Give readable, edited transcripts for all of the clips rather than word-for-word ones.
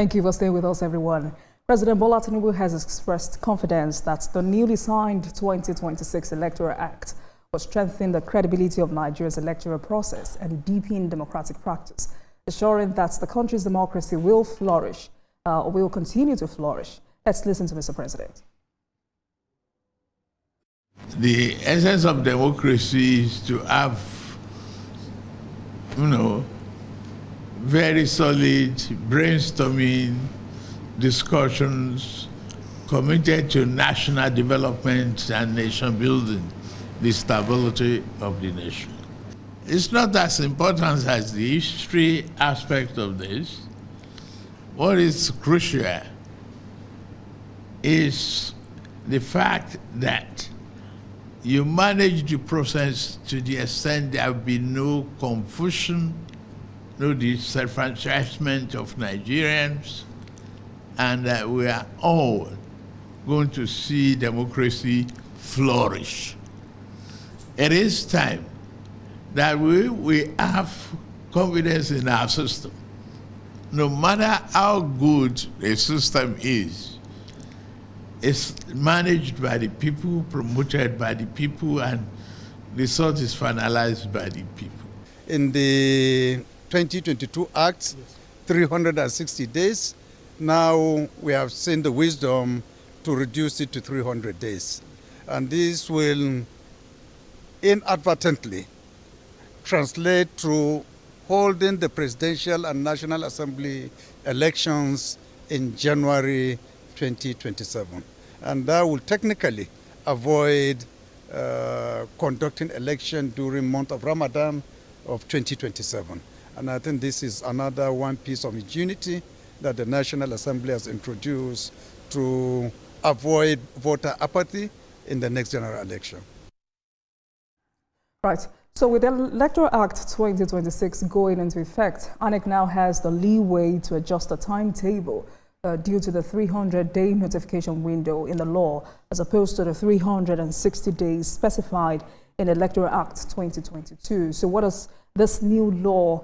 Thank you for staying with us, everyone. President Pres.Tinubu has expressed confidence that the newly signed 2026 Electoral Act will strengthen the credibility of Nigeria's electoral process and deepen democratic practice, assuring that the country's democracy will flourish, will continue to flourish. Let's listen to Mr. President. The essence of democracy is to have, very solid brainstorming discussions committed to national development and nation building, the stability of the nation. It's not as important as the history aspect of this. What is crucial is the fact that you manage the process to the extent there will be no confusion, no disenfranchisement of Nigerians, and that we are all going to see democracy flourish. It is time that we have confidence in our system. No matter how good a system is, it's managed by the people, promoted by the people, and the result is finalized by the people. In the 2022 Act, 360 days. Now we have seen the wisdom to reduce it to 300 days. And this will inadvertently translate to holding the presidential and National Assembly elections in January 2027. And that will technically avoid conducting election during month of Ramadan of 2027. And I think this is another one piece of unity that the National Assembly has introduced to avoid voter apathy in the next general election. Right. So with the Electoral Act 2026 going into effect, INEC now has the leeway to adjust the timetable due to the 300-day notification window in the law, as opposed to the 360 days specified in the Electoral Act 2022. So what does this new law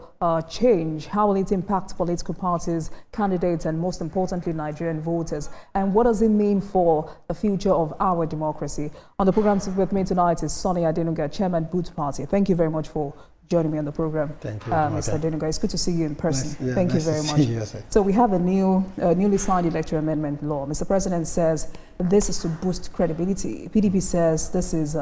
change? How will it impact political parties, candidates, and most importantly, Nigerian voters? And what does it mean for the future of our democracy? On the program with me tonight is Sonny Adenuga, Chairman, Boot Party. Thank you very much for joining me on the program. Thank you, Mr. Adenuga. It's good to see you in person. Thank you very much. You, so we have a newly signed electoral amendment law. Mr. President says this is to boost credibility. PDP says this is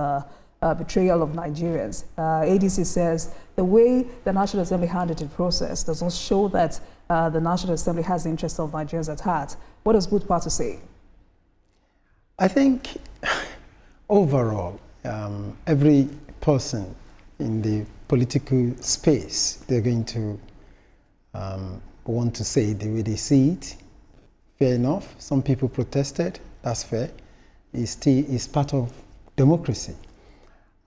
betrayal of Nigerians. ADC says the way the National Assembly handled the process does not show that the National Assembly has the interests of Nigerians at heart. What does Boot Party say? I think overall, every person in the political space, they're going to want to say the way they see it. Fair enough. Some people protested. That's fair. It's part of democracy.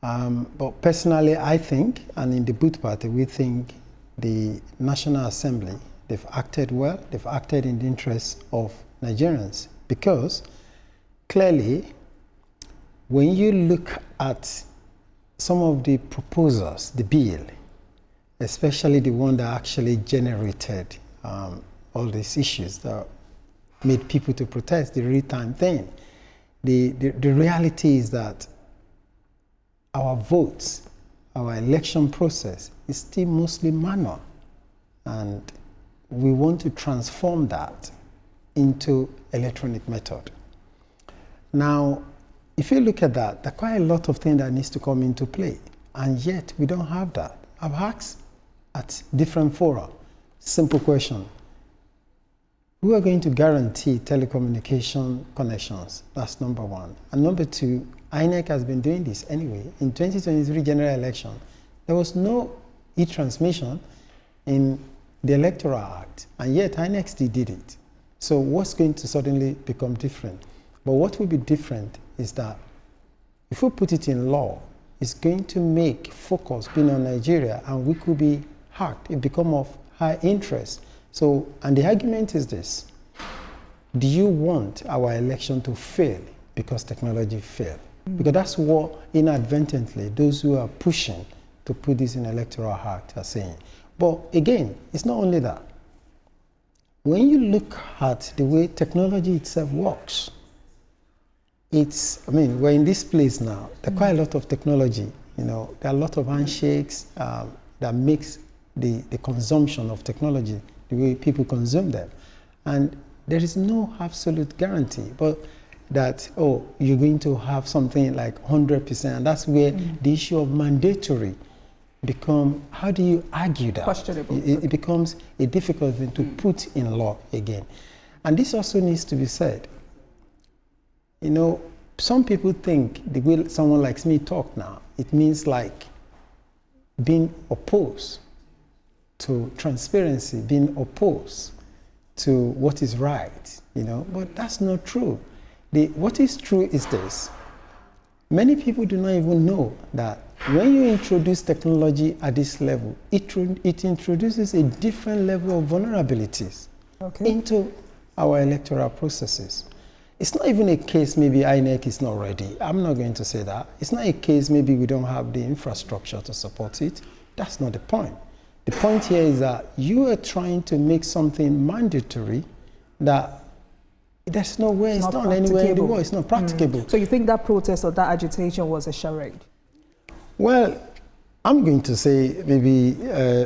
But personally, I think, and in the Boot Party, we think the National Assembly, they've acted well, they've acted in the interests of Nigerians, because clearly, when you look at some of the proposals, the bill, especially the one that actually generated all these issues that made people to protest, the real-time thing, the reality is that our votes, our election process is still mostly manual, and we want to transform that into electronic method. Now, if you look at that, there are quite a lot of things that needs to come into play, and yet we don't have that. I've asked at different fora, simple question. Who are going to guarantee telecommunication connections? That's number one. And number two, INEC has been doing this anyway. In 2023 general election, there was no e-transmission in the Electoral Act, and yet INEC still did it. So what's going to suddenly become different? But what will be different is that if we put it in law, it's going to make focus being on Nigeria, and we could be hacked. It become of high interest. So, and the argument is this: do you want our election to fail because technology failed? Because that's what inadvertently those who are pushing to put this in Electoral Act are saying. But again, it's not only that. when you look at the way technology itself works, we're in this place now. There are quite a lot of technology. There are a lot of handshakes that makes the consumption of technology, the way people consume them. And there is no absolute guarantee, but that, you're going to have something like 100%. And that's where the issue of mandatory become, how do you argue that? Questionable. It becomes a difficult thing to put in law again. And this also needs to be said. Some people think the way someone like me talk now, it means like being opposed to transparency, being opposed to what is right, but that's not true. What is true is this. Many people do not even know that when you introduce technology at this level, it introduces a different level of vulnerabilities into our electoral processes. It's not even a case maybe INEC is not ready. I'm not going to say that. It's not a case maybe we don't have the infrastructure to support it. That's not the point. The point here is that you are trying to make something mandatory that there's no way it's done anywhere in the world. It's not practicable. So you think that protest or that agitation was a charade? Well, I'm going to say maybe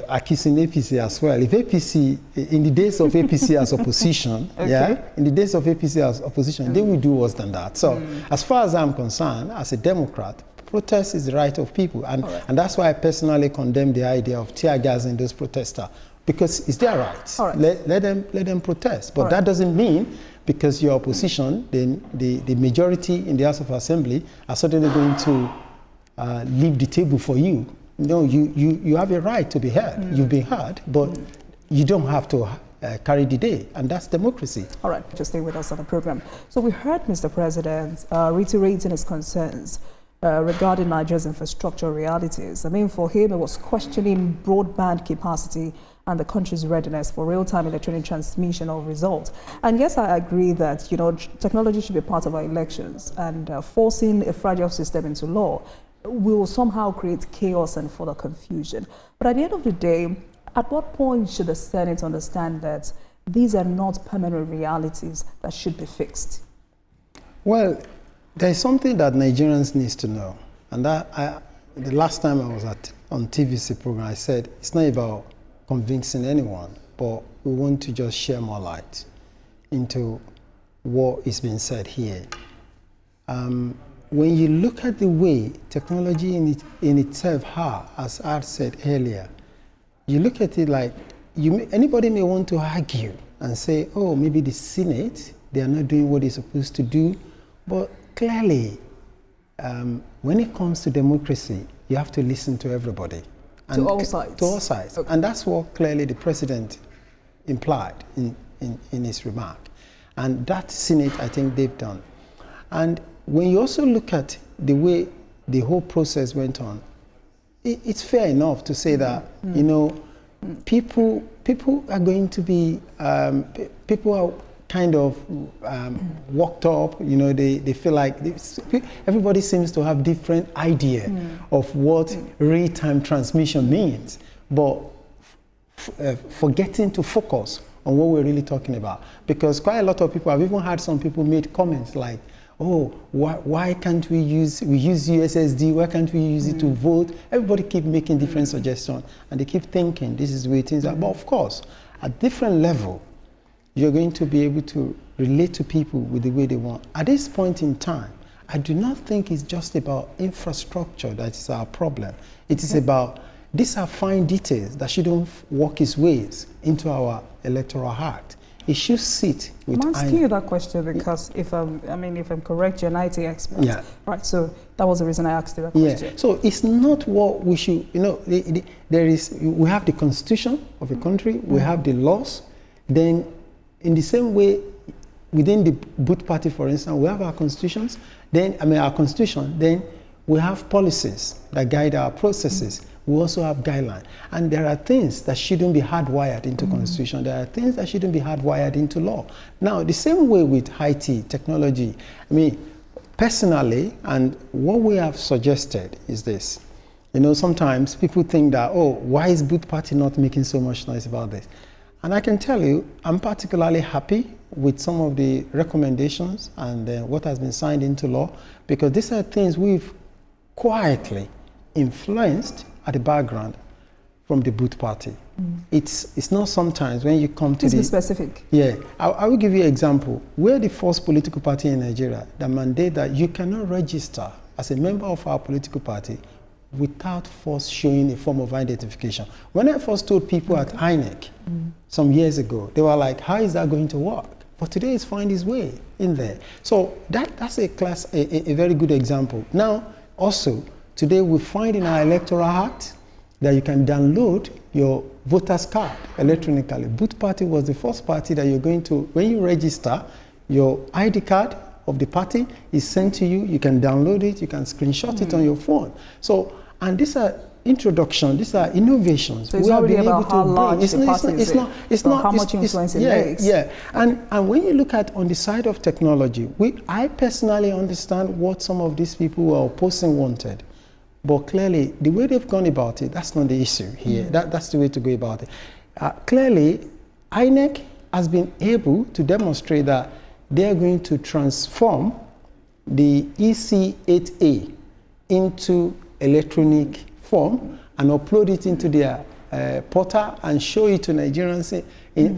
accusing APC as well. If APC, in the days of APC as opposition, in the days of APC as opposition, they will do worse than that. So as far as I'm concerned, as a Democrat, protest is the right of people. And that's why I personally condemn the idea of tear gassing those protesters, because it's their right. Let them protest. But that doesn't mean because you're opposition, then the majority in the House of Assembly are suddenly going to leave the table for you. No, you have a right to be heard. You've been heard, but you don't have to carry the day, and that's democracy. All right, just stay with us on the program. So we heard Mr. President reiterating his concerns regarding Nigeria's infrastructure realities. I mean, for him, it was questioning broadband capacity and the country's readiness for real-time electronic transmission of results. And yes, I agree that, technology should be part of our elections, and forcing a fragile system into law will somehow create chaos and further confusion. But at the end of the day, at what point should the Senate understand that these are not permanent realities that should be fixed? Well, there's something that Nigerians need to know. And that the last time I was on TVC program, I said, it's not about convincing anyone, but we want to just share more light into what is being said here. When you look at the way technology in itself, as I said earlier, you look at it like, anybody may want to argue and say, maybe the Senate, they are not doing what they're supposed to do. But clearly, when it comes to democracy, you have to listen to everybody. To all sides. To all sides. Okay. And that's what clearly the president implied in his remark. And that Senate, I think they've done. And when you also look at the way the whole process went on, it's fair enough to say that, people are going to be, people are kind of worked up, they feel like, everybody seems to have different idea of what real-time transmission means, but forgetting to focus on what we're really talking about. Because quite a lot of people, I've even had some people made comments like, why can't we use USSD, why can't we use it to vote? Everybody keep making different suggestions, and they keep thinking this is the way things are. But of course, at different level, you're going to be able to relate to people with the way they want. At this point in time, I do not think it's just about infrastructure that is our problem. It is about, these are fine details that shouldn't work its ways into our electoral act. It should sit with. I'm asking you that question because if I'm correct, you're an IT expert. Yeah. Right. So that was the reason I asked you that question. Yeah. So it's not what we should. We have the constitution of a country. We have the laws. Then, in the same way, within the both party, for instance, we have our constitutions. Then, our constitution. Then we have policies that guide our processes. We also have guidelines. And there are things that shouldn't be hardwired into constitution. There are things that shouldn't be hardwired into law. Now, the same way with IT, technology, personally, and what we have suggested is this. Sometimes people think that, why is both party not making so much noise about this? And I can tell you, I'm particularly happy with some of the recommendations and what has been signed into law, because these are things we've quietly influenced at the background from the Boot Party. It's not sometimes when you come to Be specific. Yeah, I will give you an example. We're the first political party in Nigeria that mandate that you cannot register as a member of our political party without first showing a form of identification. When I first told people at INEC some years ago, they were like, how is that going to work? But today it's found its way in there. So that's a very good example. Now, also, today we find in our Electoral Act that you can download your voter's card electronically. Boot Party was the first party that you're going to, when you register, your ID card of the party is sent to you. You can download it, you can screenshot it on your phone. So, and these are introduction, these are innovations. So it's not really about how large the party is. It's not how much influence it makes. Yeah, and when you look at on the side of technology, I personally understand what some of these people who are opposing wanted. But clearly, the way they've gone about it, that's not the issue here. That's the way to go about it. Clearly, INEC has been able to demonstrate that they're going to transform the EC8A into electronic form and upload it into their portal and show it to Nigerians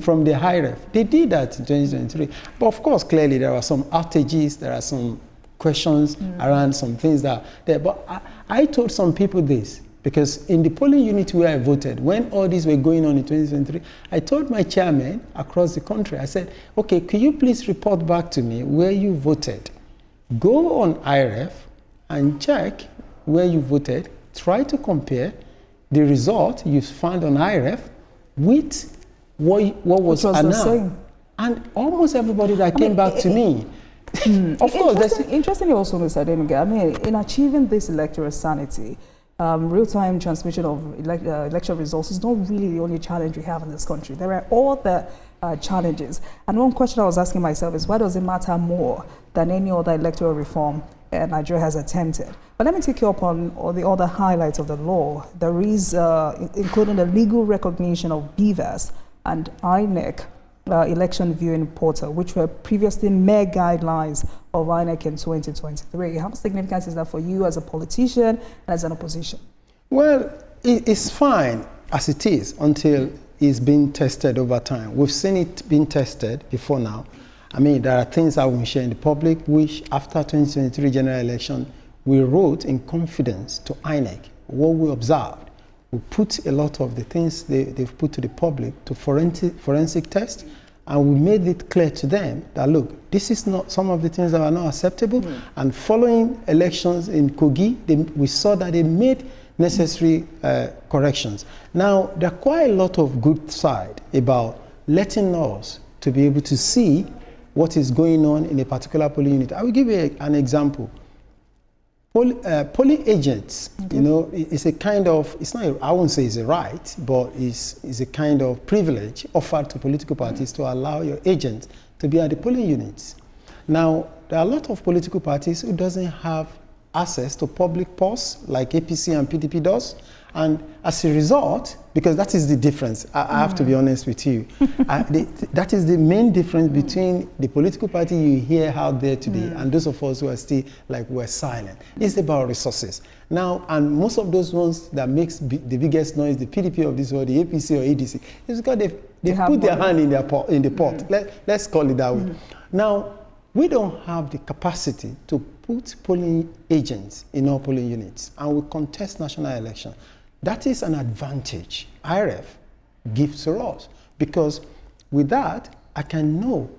from the iRev. They did that in 2023. But of course, clearly, there are some outages, there are some questions around some things that are there. But I told some people this, because in the polling unit where I voted, when all these were going on in 2023, I told my chairman across the country, I said, okay, could you please report back to me where you voted? Go on iRev and check where you voted, try to compare the result you found on iRev with what was announced. And almost everybody that came back to me, of course. Interestingly also, Mr. Adenuga, I mean, in achieving this electoral sanity, real-time transmission of election results is not really the only challenge we have in this country. There are other challenges. And one question I was asking myself is, why does it matter more than any other electoral reform Nigeria has attempted? But let me take you up on all the other highlights of the law. There is, including the legal recognition of BVAS and INEC election viewing portal, which were previously mere guidelines of INEC in 2023. How significant is that for you as a politician and as an opposition? Well, it's fine as it is until it's been tested over time. We've seen it being tested before now. I mean, there are things I won't share in the public, which after 2023 general election, we wrote in confidence to INEC what we observed. We put a lot of the things they've put to the public to forensic test, and we made it clear to them that, look, this is not some of the things that are not acceptable. And following elections in Kogi, we saw that they made necessary corrections. Now, there are quite a lot of good side about letting us to be able to see what is going on in a particular polling unit. I will give you an example. Polling agents, you know, it's a kind of, it's not, I won't say it's a right, but it's a kind of privilege offered to political parties to allow your agent to be at the polling units. Now, there are a lot of political parties who doesn't have access to public pulse like APC and PDP does. And as a result, because that is the difference, I have to be honest with you, that is the main difference between the political party you hear out there today and those of us who are still like we're silent. It's about resources. Now, and most of those ones that makes the biggest noise, the PDP of this world, the APC or ADC, is because they put their hand in the pot. Let's call it that way. Now, we don't have the capacity to put polling agents in our polling units, and we contest national election. That is an advantage iRev gives to us, because with that, I can know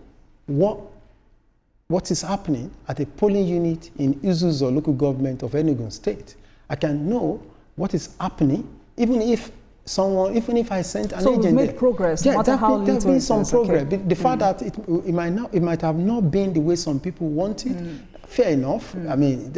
what is happening at a polling unit in Isuzu or local government of Enugu State. I can know what is happening, even if I sent an agent. So we've made progress, no matter how little. There's been some progress. Okay. The fact that it might have not been the way some people want it, fair enough. I mean,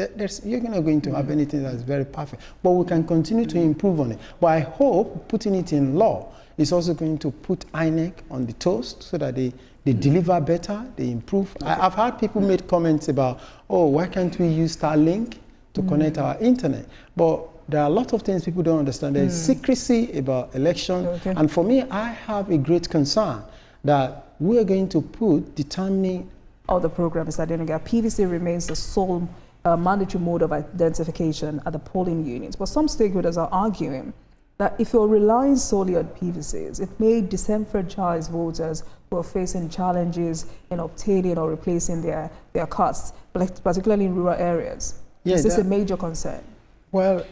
you're not going to have anything that's very perfect, but we can continue to improve on it. But I hope putting it in law is also going to put INEC on the toast so that they deliver better, they improve. Okay. I've had people make comments about, oh, why can't we use Starlink to connect our internet? But there are a lot of things people don't understand. There's secrecy about election. Okay. And for me, I have a great concern that we are going to put determining of the program is that PVC remains the sole mandatory mode of identification at the polling units. But some stakeholders are arguing that if you're relying solely on PVCs, it may disenfranchise voters who are facing challenges in obtaining or replacing their cards, particularly in rural areas. Yeah, is this a major concern? Well,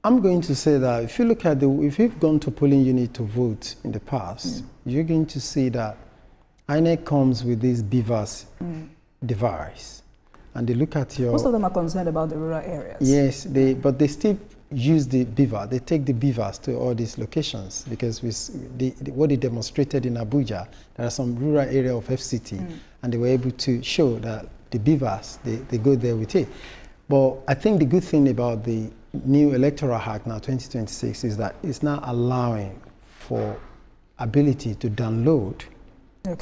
I'm going to say that if you look at if you've gone to polling unit to vote in the past, you're going to see that INEC comes with this BVAS device, and they look at your... Most of them are concerned about the rural areas. Yes, but they still use the BVAS. They take the BVAS to all these locations because what they demonstrated in Abuja, there are some rural area of FCT, and they were able to show that the BVAS, they go there with it. But I think the good thing about the new Electoral Act now, 2026, is that it's now allowing for ability to download,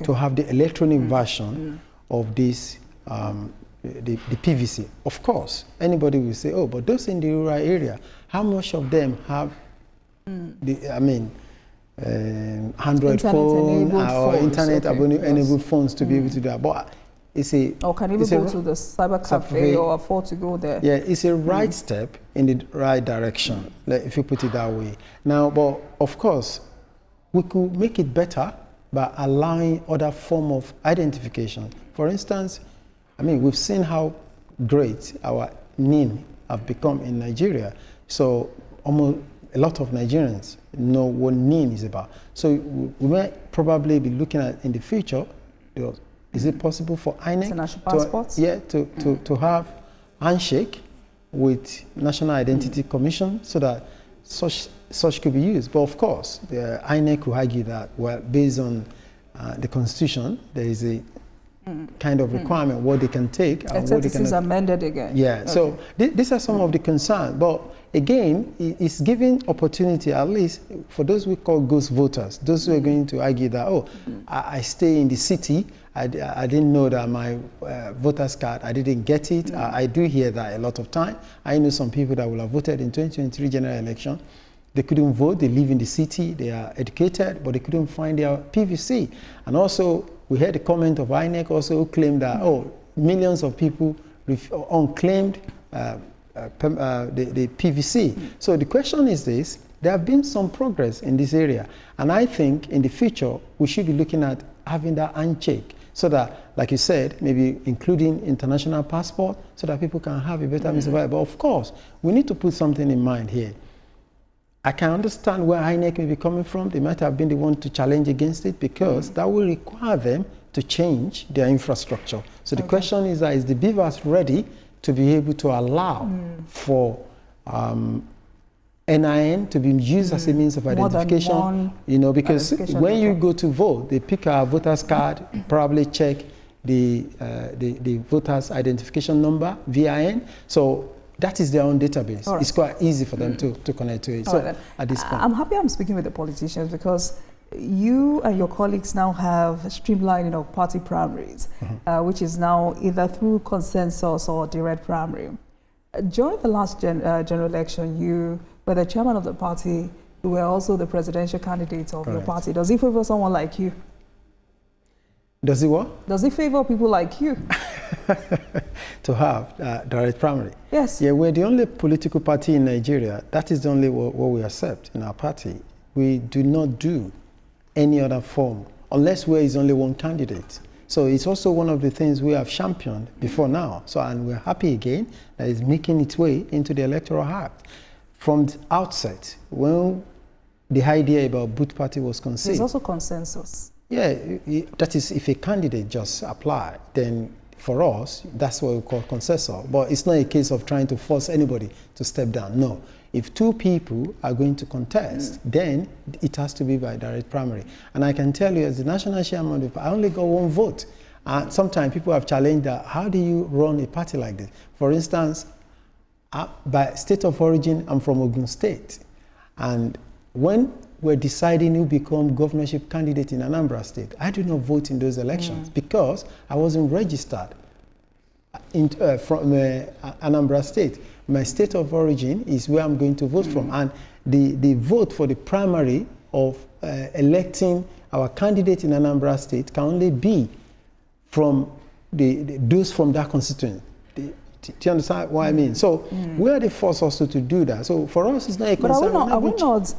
to have the electronic version of this, the PVC. Of course, anybody will say, oh, but those in the rural area, how much of them have Android phone or internet-enabled phones to be able to do that? But or can even go to the cyber cafe or afford to go there. Yeah, it's a right step in the right direction, if you put it that way. Now, but of course, we could make it better by allowing other form of identification. For instance, we've seen how great our NIN have become in Nigeria. So almost a lot of Nigerians know what NIN is about. So we might probably be looking at in the future, is it possible for INEC to have handshake with National Identity Commission so that such could be used? But of course, the INEC will argue that, well, based on the Constitution, there is a kind of requirement what they can take and what they can amended again. Yeah. Okay. So these are some of the concerns. But again, it's giving opportunity, at least for those we call ghost voters, those who are going to argue that, oh, I stay in the city, I didn't know that my voter's card, I didn't get it. I do hear that a lot of time. I know some people that will have voted in 2023 general election. They couldn't vote, they live in the city, they are educated, but they couldn't find their PVC. And also, we heard a comment of INEC also who claimed that, oh, millions of people unclaimed the PVC. So the question is this: there have been some progress in this area, and I think in the future we should be looking at having that handshake so that, like you said, maybe including international passport so that people can have a better means of life. But of course, we need to put something in mind here. I can understand where INEC may be coming from. They might have been the one to challenge against it because that will require them to change their infrastructure. So the question is the BVAS ready to be able to allow for NIN to be used as a means of identification? Because when you go to vote, they pick a voter's card, probably check the voter's identification number, VIN. So that is their own database. It's quite easy for them to connect to it. At this point, I'm happy I'm speaking with the politicians because you and your colleagues now have streamlining of party primaries, which is now either through consensus or direct primary. During the last general election, you were the chairman of the party. You were also the presidential candidate of your party. Does it favor someone like you? Does it what? Does it favor people like you? To have direct primary? Yes. Yeah, we're the only political party in Nigeria. That is the only what we accept in our party. We do not do any other form unless there is only one candidate. So it's also one of the things we have championed before now. So, and we're happy again that it's making its way into the Electoral Act. From the outset, when the idea about both party was conceived. There's also consensus. Yeah, that is if a candidate just apply, then for us, that's what we call consensus. But it's not a case of trying to force anybody to step down. No. If two people are going to contest, then it has to be by direct primary. And I can tell you, as the national chairman, I only got one vote. And sometimes people have challenged that, how do you run a party like this? For instance, by state of origin, I'm from Ogun State. And when we're deciding who become governorship candidate in Anambra State, I do not vote in those elections because I wasn't registered from Anambra State. My state of origin is where I'm going to vote from. And the vote for the primary of electing our candidate in Anambra State can only be from those from that constituent. Do you understand what I mean? So we are the first also to do that. So for us, it's not a concern. But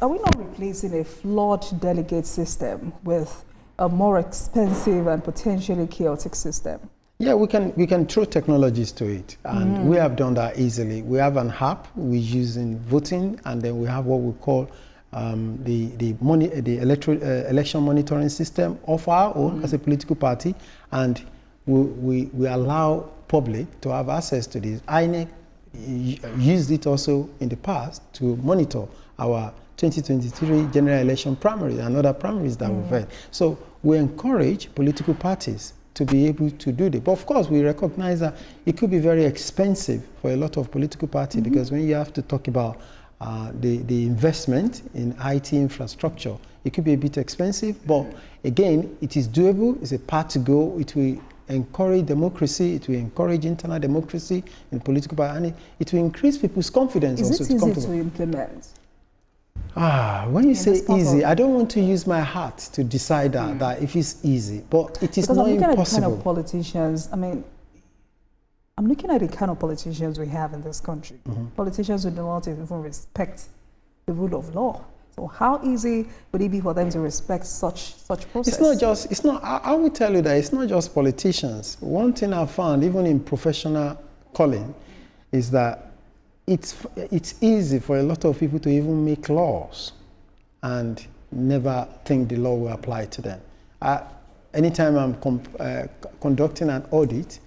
are we not replacing a flawed delegate system with a more expensive and potentially chaotic system? Yeah, we can throw technologies to it, and we have done that easily. We have an app we use in voting, and then we have what we call the electoral election monitoring system of our own as a political party, and we allow public to have access to this. INEC used it also in the past to monitor our 2023 general election primary and other primaries that we've had. So we encourage political parties to be able to do this. But of course, we recognize that it could be very expensive for a lot of political parties because when you have to talk about the investment in IT infrastructure, it could be a bit expensive. But again, it is doable. It's a path to go. It will encourage democracy. It will encourage internal democracy in political party, and it will increase people's confidence. Is it easy to implement? When you say easy, I don't want to use my heart to decide that if it's easy, but it is not impossible. Because I'm looking at the kind of politicians, I'm looking at the kind of politicians we have in this country. Politicians who do not even respect the rule of law. So how easy would it be for them to respect such process? I will tell you that it's not just politicians. One thing I've found, even in professional calling, is that it's easy for a lot of people to even make laws and never think the law will apply to them. Anytime I'm conducting an audit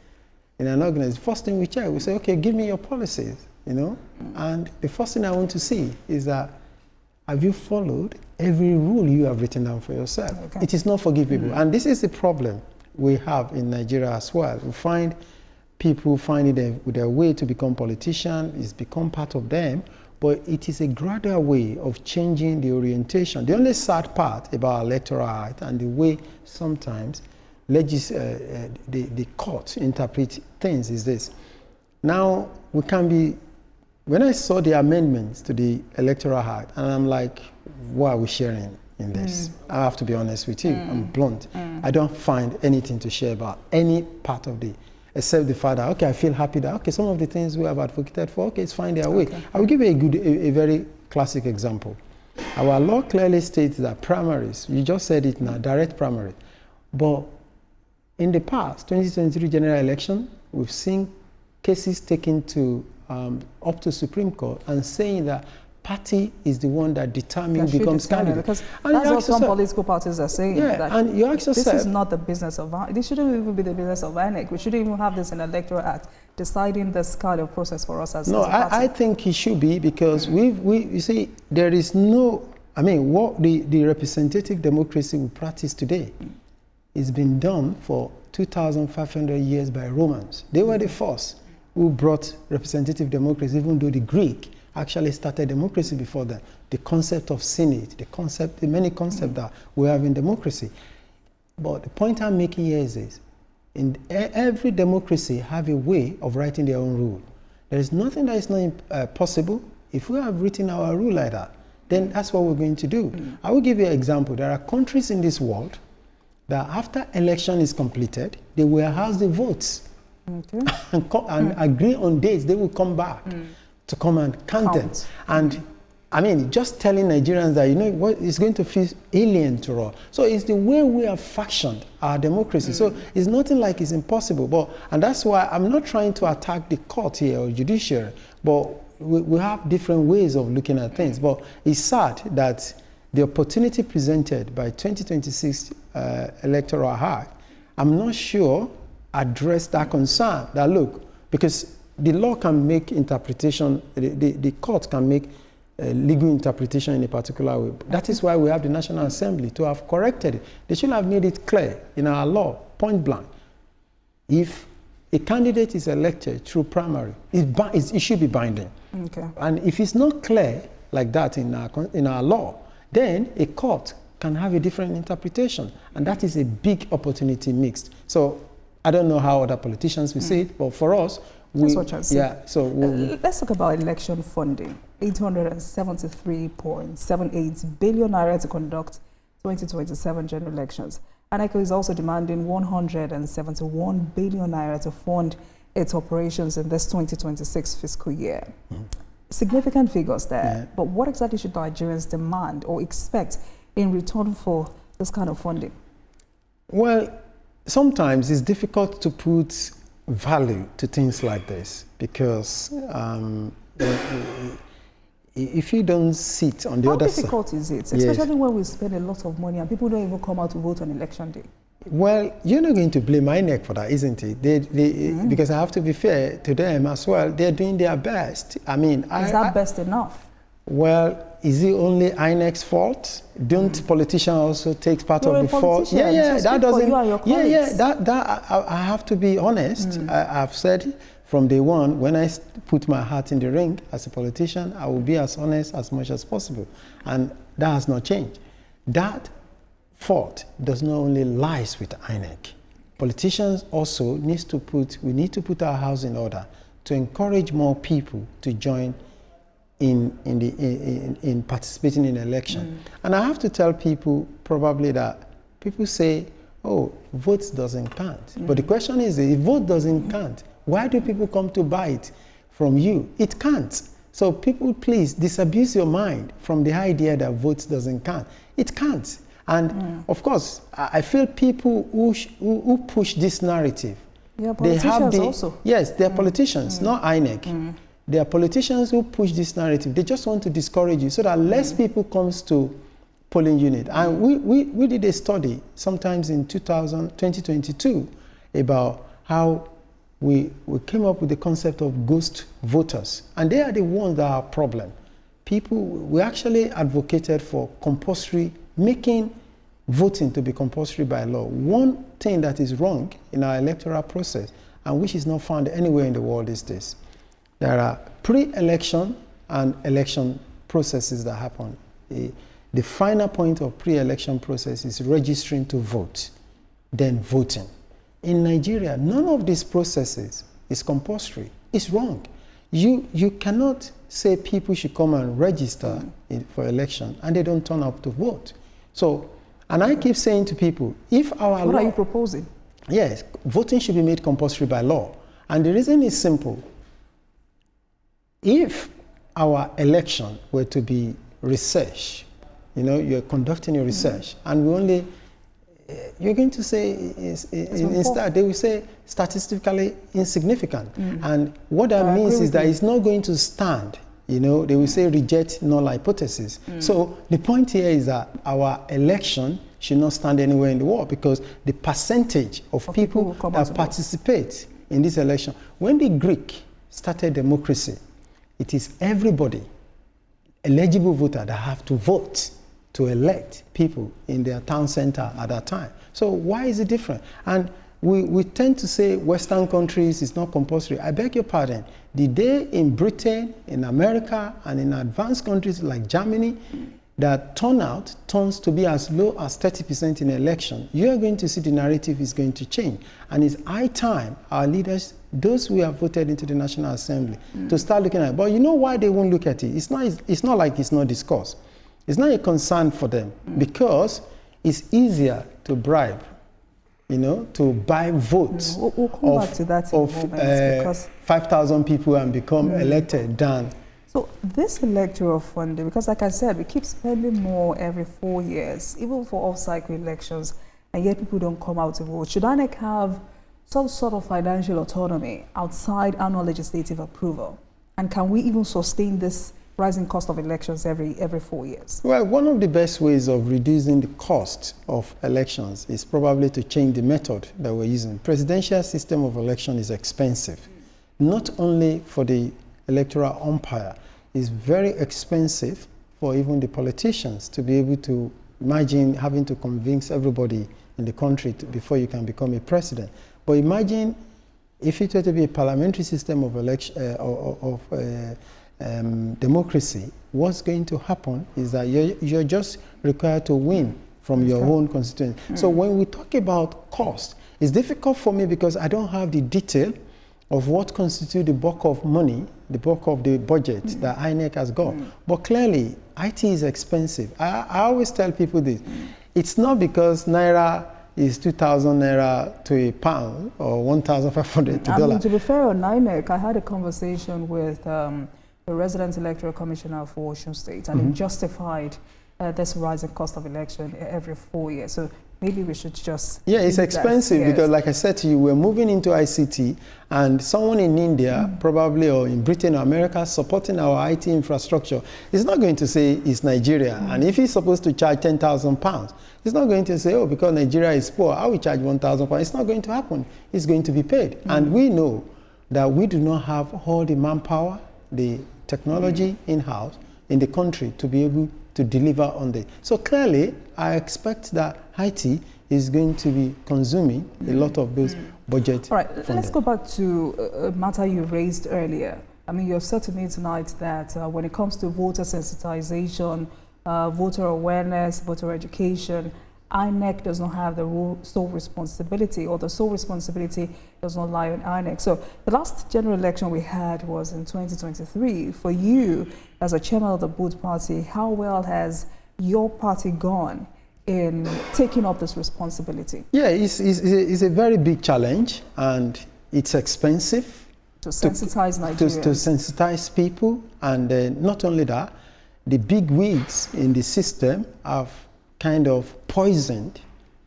in an organization, the first thing we check, we say, okay, give me your policies, and the first thing I want to see is that have you followed every rule you have written down for yourself? Okay. It is not forgivable. And this is the problem we have in Nigeria as well. We find people finding their way to become politicians. It's become part of them, but it is a gradual way of changing the orientation. The only sad part about Electoral Act and the way sometimes the court interpret things is this. Now, when I saw the amendments to the Electoral Act, and I'm like, what are we sharing in this? I have to be honest with you, I'm blunt. I don't find anything to share about any part of except the fact that, okay, I feel happy that, okay, some of the things we have advocated for, okay, it's find their way. I will give you a very classic example. Our law clearly states that primaries, you just said it now, direct primary. But in the past, 2023 general election, we've seen cases taken to up to Supreme Court and saying that party is the one that determines becomes candidate. Because that's what some political parties are saying. Yeah, that and you ask yourself, this is not the business of this shouldn't even be the business of INEC. We shouldn't even have this in Electoral Act deciding this kind of process for us as a party. I think it should be because you see, there is no, what the representative democracy we practice today is been done for 2,500 years by Romans. They were the first who brought representative democracy, even though the Greek actually started democracy before that. The concept of Senate, the many concepts that we have in democracy. But the point I'm making here is this. In every democracy have a way of writing their own rule. There is nothing that is not possible. If we have written our rule like that, then that's what we're going to do. I will give you an example. There are countries in this world that after election is completed, they will house the votes and agree on dates. They will come back to come and count them. And just telling Nigerians that, what is going to feel alien to us. So it's the way we have fashioned our democracy. So it's nothing like it's impossible. And that's why I'm not trying to attack the court here or judiciary, but we have different ways of looking at things. But it's sad that the opportunity presented by 2026 Electoral Act, I'm not sure address that concern. That look, because the law can make interpretation, the court can make legal interpretation in a particular way. That is why we have the National Assembly to have corrected it. They should have made it clear in our law, point blank. If a candidate is elected through primary, it should be binding. And if it's not clear like that in our law, then a court can have a different interpretation. And that is a big opportunity mixed. So I don't know how other politicians will see it, but for us, That's what you're saying. Yeah, so let's talk about election funding. 873.78 billion naira to conduct 2027 general elections. ANECO is also demanding 171 billion naira to fund its operations in this 2026 fiscal year. Significant figures there, but what exactly should Nigerians demand or expect in return for this kind of funding? Well, sometimes it's difficult to put value to things like this because if you don't sit on the other side... How difficult is it, especially when we spend a lot of money and people don't even come out to vote on election day? Well, you're not going to blame INEC for that, isn't it? Because I have to be fair to them as well. They're doing their best. I mean, is that best enough? Well, is it only INEC's fault? Don't politicians also take part of the fault? Yeah, that doesn't. I have to be honest. I've said from day one, when I put my heart in the ring as a politician, I will be as honest as much as possible, and that has not changed. That fault does not only lies with INEC. Politicians also we need to put our house in order to encourage more people to join in participating in election. And I have to tell people probably that people say, oh, votes doesn't count. But the question is, if vote doesn't count, why do people come to buy it from you? It can't. So people, please disabuse your mind from the idea that votes doesn't count. It can't. And of course, I feel people who push this narrative, yes, they're politicians, not INEC. They are politicians who push this narrative. They just want to discourage you so that less people comes to polling unit. And we did a study sometimes in 2022 about how we came up with the concept of ghost voters. And they are the ones that are a problem. We actually advocated for compulsory, making voting to be compulsory by law. One thing that is wrong in our electoral process, and which is not found anywhere in the world, is this. There are pre-election and election processes that happen. The final point of pre-election process is registering to vote, then voting. In Nigeria, none of these processes is compulsory. It's wrong. You cannot say people should come and register for election and they don't turn up to vote. So, and I keep saying to people, if our What are you proposing? Yes, voting should be made compulsory by law. And the reason is simple. If our election were to be research, you're conducting a research, and you're going to say, instead, they will say statistically insignificant. And what that means is that it's not going to stand. They will say reject null hypothesis. So the point here is that our election should not stand anywhere in the world because the percentage of people that participate in this election, when the Greek started democracy, it is everybody, eligible voter, that have to vote to elect people in their town center at that time. So why is it different? And we tend to say Western countries is not compulsory. I beg your pardon. The day in Britain, in America, and in advanced countries like Germany, that turnout turns to be as low as 30% in election, you are going to see the narrative is going to change. And it's high time our leaders, those who have voted into the National Assembly, to start looking at it. But you know why they won't look at it? It's not like it's not discussed. It's not a concern for them because it's easier to bribe, to buy votes we'll come back to that in a moment, because 5,000 people and become elected than. So this electoral funding, because like I said, we keep spending more every 4 years, even for off-cycle elections, and yet people don't come out to vote. Should INEC have some sort of financial autonomy outside annual legislative approval? And can we even sustain this rising cost of elections every 4 years? Well, one of the best ways of reducing the cost of elections is probably to change the method that we're using. Presidential system of election is expensive, not only for the electoral umpire. It's very expensive for even the politicians to be able to imagine having to convince everybody in the country before you can become a president. But imagine if it were to be a parliamentary system of election democracy, what's going to happen is that you're just required to win from your own constituency. So when we talk about cost, it's difficult for me because I don't have the detail of what constitutes the bulk of money, the bulk of the budget that INEC has got. But clearly, IT is expensive. I always tell people this. It's not because Naira is 2,000 Naira to a pound or 1,500 to dollar. To be fair on INEC, I had a conversation with the resident electoral commissioner for Osun State, and he justified this rising cost of election every 4 years. So maybe we should just... Yeah, it's expensive because, like I said to you, we're moving into ICT, and someone in India, probably, or in Britain or America, supporting our IT infrastructure, is not going to say it's Nigeria. And if he's supposed to charge £10,000, he's not going to say, oh, because Nigeria is poor, I will charge £1,000. It's not going to happen. It's going to be paid. And we know that we do not have all the manpower, the technology in-house in the country to be able to deliver on this. So clearly, I expect that IT is going to be consuming a lot of those budget. All right, funded. let's go back to a matter you raised earlier. I mean, you have said to me tonight that when it comes to voter sensitization, voter awareness, voter education, INEC does not have the sole responsibility, or the sole responsibility does not lie on INEC. So the last general election we had was in 2023. For you, as a chairman of the Boot Party, how well has your party gone in taking up this responsibility? Yeah, it's a very big challenge, and it's expensive. To sensitize Nigerians. To sensitize people, and not only that, the big wigs in the system have kind of poisoned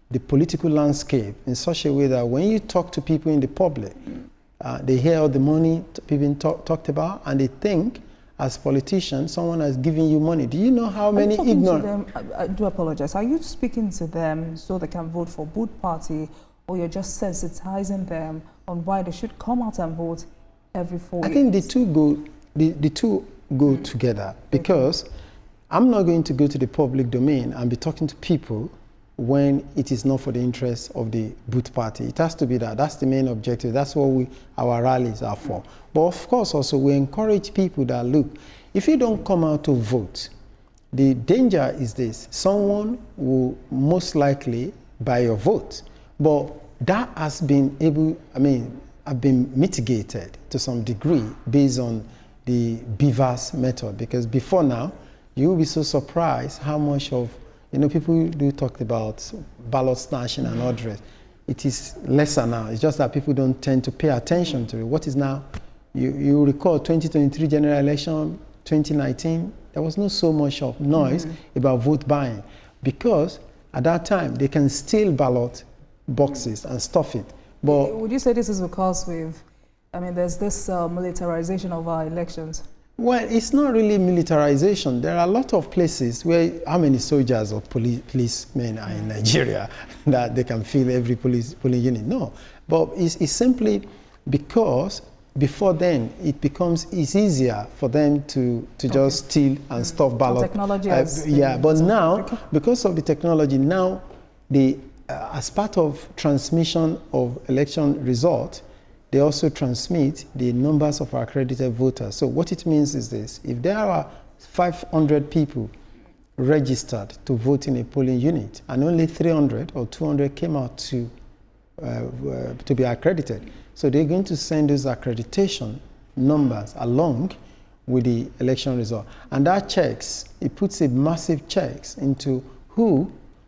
the political landscape in such a way that when you talk to people in the public, they hear all the money people talked about, and they think, as politicians, someone has given you money. Do you know how many ignorant... I do apologize. Are you speaking to them so they can vote for Boot Party, or you're just sensitizing them on why they should come out and vote every 4 years? I think the two go together, because I'm not going to go to the public domain and be talking to people when it is not for the interest of the Boot Party. It has to be that. That's the main objective. That's what our rallies are for. But of course, also, we encourage people that, look, if you don't come out to vote, the danger is this. Someone will most likely buy your vote. But that has been have been mitigated to some degree based on the BVAS method. Because before now, you will be so surprised how much of, people do talk about ballot snatching and all the rest. It is lesser now. It's just that people don't tend to pay attention to it. What is now, you recall 2023 general election, 2019, there was not so much of noise about vote buying, because at that time they can steal ballot boxes and stuff it. But would you say this is because there's this militarization of our elections? Well, it's not really militarization. There are a lot of places where how many soldiers or policemen are in Nigeria that they can fill every polling unit? No, but it's simply because before then it's easier for them to just steal and stuff ballot. Technology but now, because of the technology, now as part of transmission of election results, they also transmit the numbers of accredited voters. So what it means is this: if there are 500 people registered to vote in a polling unit, and only 300 or 200 came out to be accredited, so they're going to send those accreditation numbers along with the election result. And that it puts a massive checks into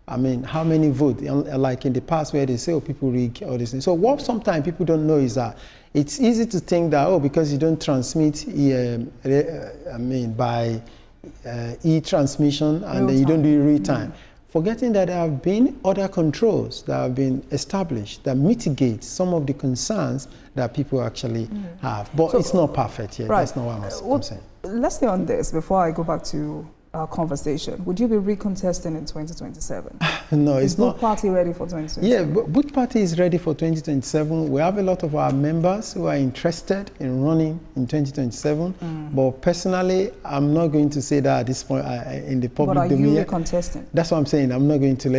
how many vote, like in the past where they say, people rig all these things. So what sometimes people don't know is that it's easy to think that, because you don't transmit by e-transmission and then you don't do it real time. Forgetting that there have been other controls that have been established that mitigate some of the concerns that people actually have. But so, it's not perfect yet. Right. That's not what I'm saying. Let's stay on this before I go back to our conversation. Would you be recontesting in 2027? No, it's not. Is Boot Party ready for 2027? Yeah, Boot Party is ready for 2027. We have a lot of our members who are interested in running in 2027. But personally, I'm not going to say that at this point in the public domain. But are you recontesting? That's what I'm saying. I'm not going to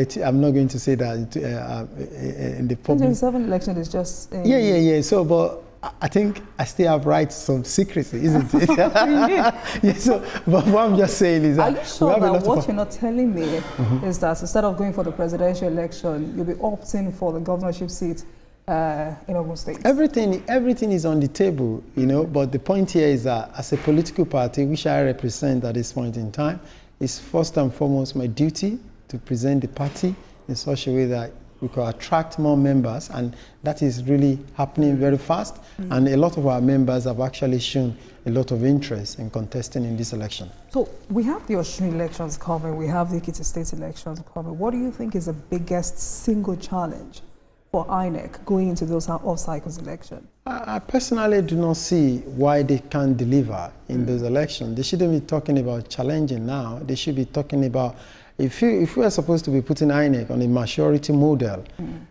say that in the public. 2027 election is just. Yeah. So, but I think I still have rights to some secrecy, isn't it? Yeah, so, but what I'm just saying is that... Are you sure that what you're not telling me is that instead of going for the presidential election, you'll be opting for the governorship seat in Ogun State? Everything is on the table, you know, but the point here is that as a political party, which I represent at this point in time, it's first and foremost my duty to present the party in such a way that we could attract more members, and that is really happening very fast. And a lot of our members have actually shown a lot of interest in contesting in this election. So we have the Osun elections coming, we have the Ekiti State elections coming. What do you think is the biggest single challenge for INEC going into those off-cycles elections? I personally do not see why they can't deliver in those elections. They shouldn't be talking about challenging now. They should be talking about, if we are supposed to be putting INEC on a majority model,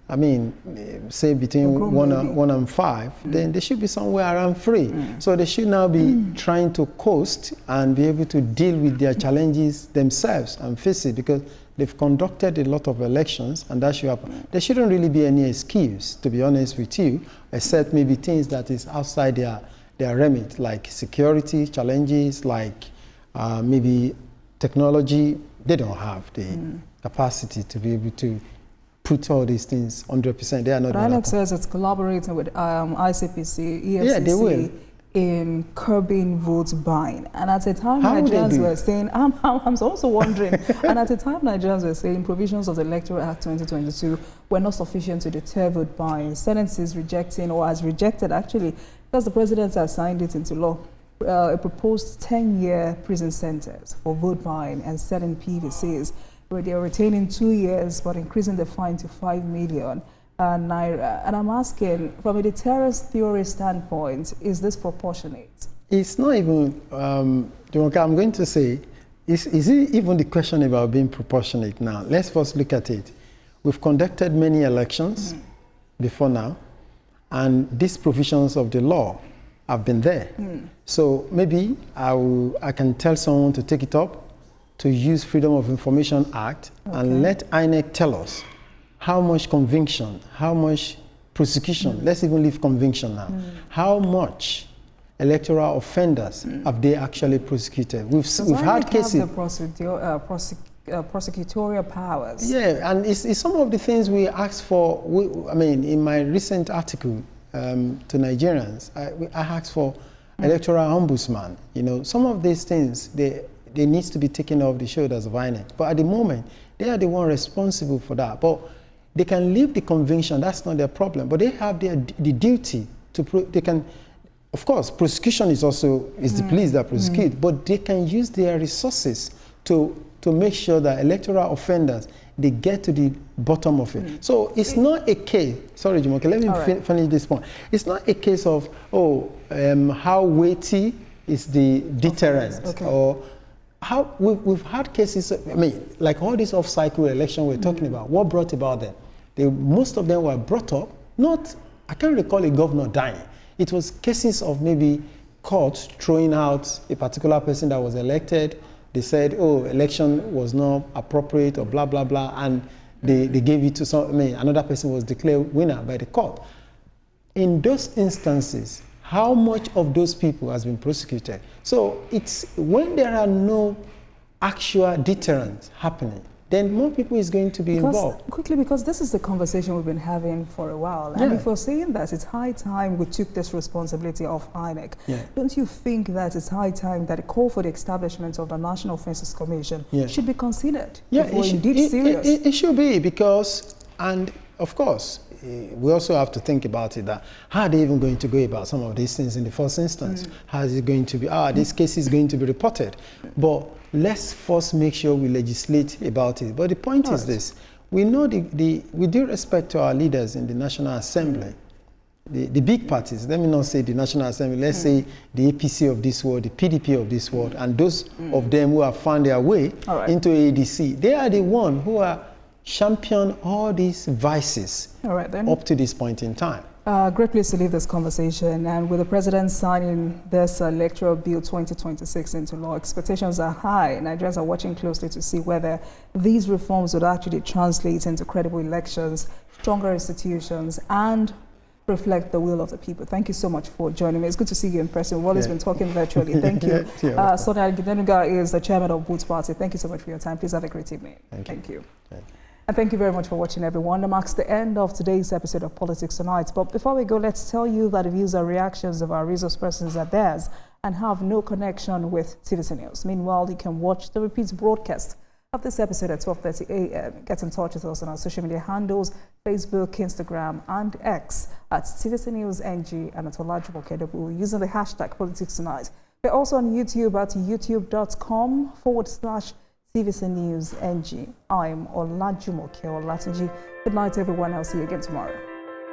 I mean, say between 1 and 5, then they should be somewhere around 3. So they should now be trying to coast and be able to deal with their challenges themselves and face it, because they've conducted a lot of elections, and that should happen. There shouldn't really be any excuse, to be honest with you, except maybe things that is outside their remit, like security challenges, like maybe technology. They don't have the capacity to be able to put all these things 100%. They are not. INEC says it's collaborating with ICPC, EFCC. Yeah, they will. In curbing vote buying, and at a time Nigerians were saying, I'm also wondering, and at a time Nigerians were saying provisions of the Electoral Act 2022 were not sufficient to deter vote buying. Senate is rejecting, or has rejected actually, because the president has signed it into law, a proposed 10-year prison sentence for vote buying and selling PVCs, where they are retaining 2 years but increasing the fine to 5 million. Naira. And I'm asking, from a deterrence theory standpoint, is this proportionate? It's not even, I'm going to say, is it even the question about being proportionate now? Let's first look at it. We've conducted many elections before now, and these provisions of the law have been there. So maybe I can tell someone to take it up, to use Freedom of Information Act, and let INEC tell us how much conviction, how much prosecution, let's even leave conviction now, how much electoral offenders have they actually prosecuted? We've had cases. Have the prosecutorial powers. Yeah, and it's some of the things we asked for. I mean, in my recent article to Nigerians, I asked for electoral ombudsman. You know, some of these things, they need to be taken off the shoulders of INEC. But at the moment, they are the one responsible for that. But they can leave the conviction, that's not their problem, but they have the duty to, they can, of course, prosecution is also, the police that prosecute, but they can use their resources to make sure that electoral offenders, they get to the bottom of it. So it's not a case, sorry Jumoke, let me finish this point. It's not a case of, how weighty is the deterrent, or how, we've had cases, I mean, like all these off-cycle elections we're talking about, what brought about them? Most of them were brought up, not, I can't recall a governor dying. It was cases of maybe courts throwing out a particular person that was elected. They said, oh, election was not appropriate or blah, blah, blah, and they gave it to another person was declared winner by the court. In those instances, how much of those people has been prosecuted? So it's when there are no actual deterrents happening, then more people is going to be involved. Quickly, because this is the conversation we've been having for a while. And if we're saying that it's high time we took this responsibility off INEC, don't you think that it's high time that a call for the establishment of the National Offences Commission should be considered? Yeah, if we're indeed serious. It should be, because, and of course, we also have to think about it, that how are they even going to go about some of these things in the first instance? How is it going to be, this case is going to be reported? But let's first make sure we legislate about it. But the point is this, we know with due respect to our leaders in the National Assembly, the big parties, let me not say the National Assembly, let's say the APC of this world, the PDP of this world, and those of them who have found their way into ADC, they are the ones who are champion all these vices up to this point in time. Great place to leave this conversation. And with the president signing this electoral bill 2026 into law, expectations are high. Nigerians are watching closely to see whether these reforms would actually translate into credible elections, stronger institutions, and reflect the will of the people. Thank you so much for joining me. It's good to see you in person. We've always been talking virtually. Thank you. Sonia Gidenuga is the chairman of Boots Party. Thank you so much for your time. Please have a great evening. Thank you. And thank you very much for watching, everyone. That marks the end of today's episode of Politics Tonight. But before we go, let's tell you that the views and reactions of our resource persons are theirs and have no connection with TVC News. Meanwhile, you can watch the repeat broadcast of this episode at 12:30 a.m. Get in touch with us on our social media handles, Facebook, Instagram, and X at TVC News NG and at Olajumo Kedobu using the hashtag Politics Tonight. We're also on YouTube at youtube.com/TVC News NG. I'm Olajumo Kedobu. Good night, everyone. I'll see you again tomorrow.